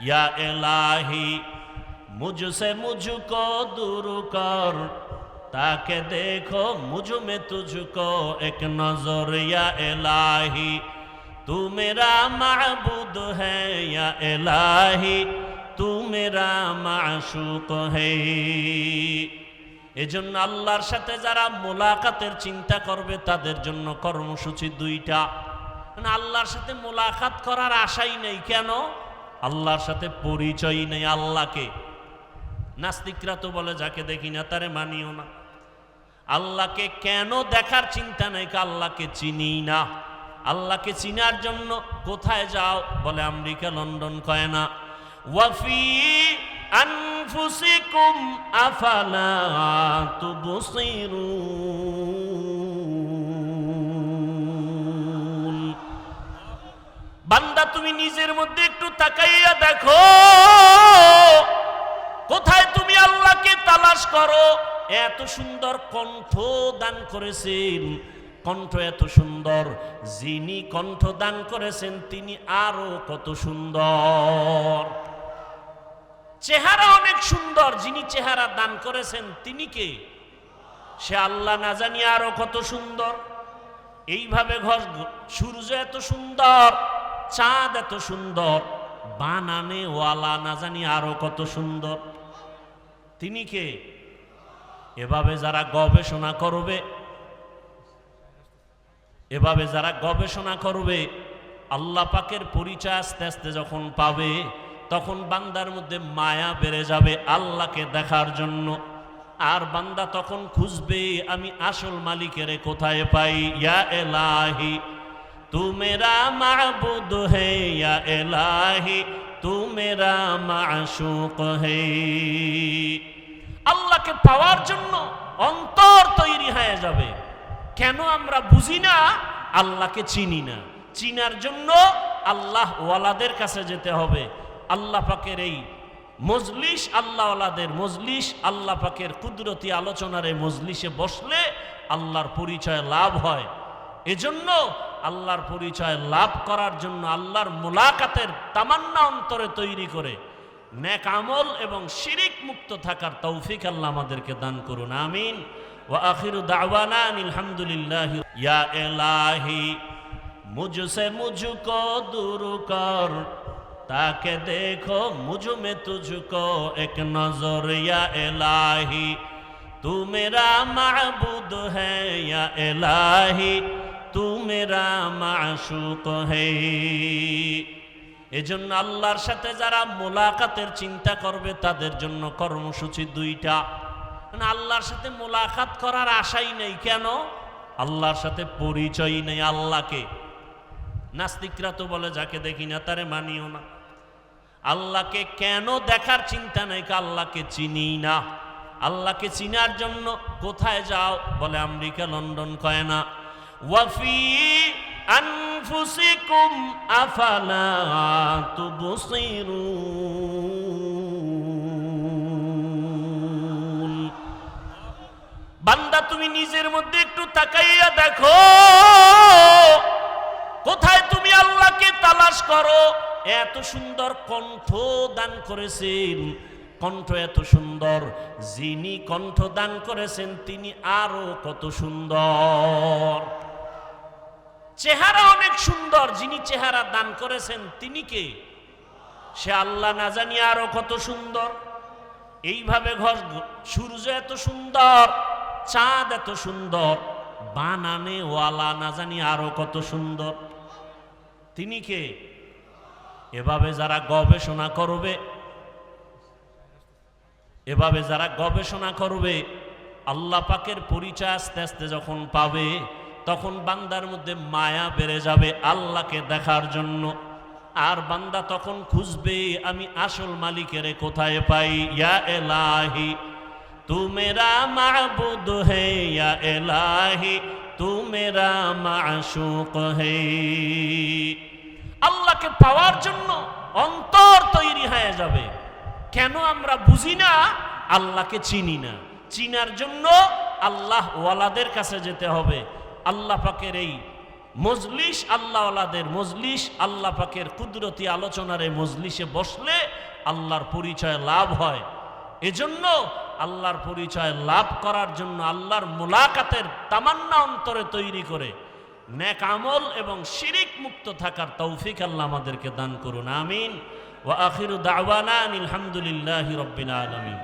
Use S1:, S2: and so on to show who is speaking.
S1: या इलाही मुझसे मुझको दूर कर, ताके देखो मुझ में तुझको एक नजर। या इलाही तू मेरा माबूद है, या इलाही तू मेरा माशूक है। এজন্য আল্লাহর সাথে যারা মোলাকাতের চিন্তা করবে তাদের জন্য কর্মসূচি দুইটা। মানে আল্লাহর সাথে মোলাকাত করার আশাই নেই, কেন? আল্লাহর সাথে পরিচয় নেই আল্লাহকে। নাস্তিকরা তো বলে যাকে দেখি না তারে মানিও না। আল্লাহকে কেন দেখার চিন্তা নেই? আল্লাহকে চিনি না। আল্লাহকে চিনার জন্য কোথায় যাও? বলে আমেরিকা, লন্ডন কয় না। ওয়াফি আনফুসিকুম আফালা তুবসিরুন। বান্দা তুমি নিজের মধ্যে একটু তাকাইয়া দেখো, কোথায় তুমি আল্লাহকে তালাশ করো। এত সুন্দর কণ্ঠ দান করেছেন, কণ্ঠ এত সুন্দর, যিনি কণ্ঠ দান করেছেন তিনি আরো কত সুন্দর। চেহারা অনেক সুন্দর, যিনি চেহারা দান করেছেন তিনি কে? সে আল্লাহ, না জানি আরো কত সুন্দর। এইভাবে সূর্য এত সুন্দর, চাঁদ এত সুন্দর, বানানে ওয়ালা না জানি আরো কত সুন্দর। তিনি কে? এভাবে যারা গবেষণা করবে, এভাবে যারা গবেষণা করবে, আল্লাহ পাকের পরিচয় আস্তে আস্তে যখন পাবে, তখন বান্দার মধ্যে মায়া বেড়ে যাবে আল্লাহকে দেখার জন্য। আর বান্দা তখন খুঁজবে আমি আসল মালিকের কোথায় পাই। ইয়া ইলাহি তু মেরা মাবুদ হে, ইয়া ইলাহি তু মেরা মাশূক হে। আল্লাহকে পাওয়ার জন্য অন্তর তৈরি হয়ে যাবে। কেন আমরা বুঝি না? আল্লাহকে চিনি না। চিনার জন্য আল্লাহ ওয়ালাদের কাছে যেতে হবে। আল্লাহ পাকের এই মজলিস, আল্লাহ ওয়ালাদের মজলিস, আল্লাহ পাকের কুদরতি আলোচনার এই মজলিসে বসলে আল্লাহর পরিচয় লাভ হয়। এজন্য আল্লাহর পরিচয় লাভ করার জন্য আল্লাহর মুলাকাতের তামান্না অন্তরে তৈরি করে নেক আমল এবং শিরিক মুক্ত থাকার তৌফিক আল্লাহ আমাদেরকে দান করুন, আমিন। ওয়া আখিরু দাওয়ানা আলহামদুলিল্লাহি। ইয়া ইলাহি মুঝসে মুঝকো दूर कर, ताके देखो मुझ में तुझको एक नजर। या इलाही तू मेरा माबूद है, या इलाही तू मेरा माशूक है। এজন্য আল্লাহর সাথে যারা মোলাকাতের চিন্তা করবে তাদের জন্য কর্মসূচি দুইটা। মানে আল্লাহর সাথে মোলাকাত করার আশাই নেই, কেন? আল্লাহর সাথে পরিচয় নেই আল্লাহকে। নাস্তিকরা তো বলে যাকে দেখি না তারে মানিও না। আল্লাহকে কেন দেখার চিন্তা নেই? আল্লাহকে চিনি না। আল্লাহকে চিনার জন্য কোথায় যাও? বলে আমেরিকা, লন্ডন কয় না। ওয়াফি আনফুসিকুম আফালা তুবসিরুন। বান্দা তুমি নিজের মধ্যে একটু তাকাইয়া দেখো, কোথায় তুমি আল্লাহকে তালাশ করো। এত সুন্দর কণ্ঠ দান করেছেন, কণ্ঠ এত সুন্দর, যিনি কণ্ঠ দান করেছেন তিনি আরো কত সুন্দর। চেহারা অনেক সুন্দর, যিনি চেহারা দান করেছেন তিনি কে? সে আল্লাহ, না জানি আরো কত সুন্দর। এইভাবে সূর্য এত সুন্দর, চাঁদ এত সুন্দর, বানানে ওয়ালা না জানি আরো কত সুন্দর। তিনি কে? এভাবে যারা গবেষণা করবে, এভাবে যারা গবেষণা করবে, আল্লাহ পাকের পরিচয় আস্তে আস্তে যখন পাবে, তখন বান্দার মধ্যে মায়া বেড়ে যাবে আল্লাহকে দেখার জন্য। আর বান্দা তখন খুঁজবে আমি আসল মালিকের কোথায় পাই। ইয়া ইলাহি তু মেরা মাবুদ হে, ইয়া ইলাহি তু মেরা মাশূক হে। আল্লাহকে পাওয়ার জন্য অন্তর তৈরি হয়ে যাবে। কেন আমরা বুঝি না? আল্লাহকে চিনি না। চিনার জন্য আল্লাহ ওয়ালাদের কাছে যেতে হবে। আল্লাহ পাকের এই মজলিস আল্লাহওয়ালাদের মজলিস, আল্লাহ পাকের কুদরতি আলোচনার এই মজলিসে বসলে আল্লাহর পরিচয় লাভ হয়। এজন্য আল্লাহর পরিচয় লাভ করার জন্য আল্লাহর মুলাকাতের তামান্না অন্তরে তৈরি করে নেক আমল এবং শিরিক মুক্ত থাকার তৌফিক আল্লাহ আমাদেরকে দান করুন, আমিন। ওয়া আখিরু দাওয়ানা আনিল হামদুলিল্লাহি রাব্বিল আলামিন।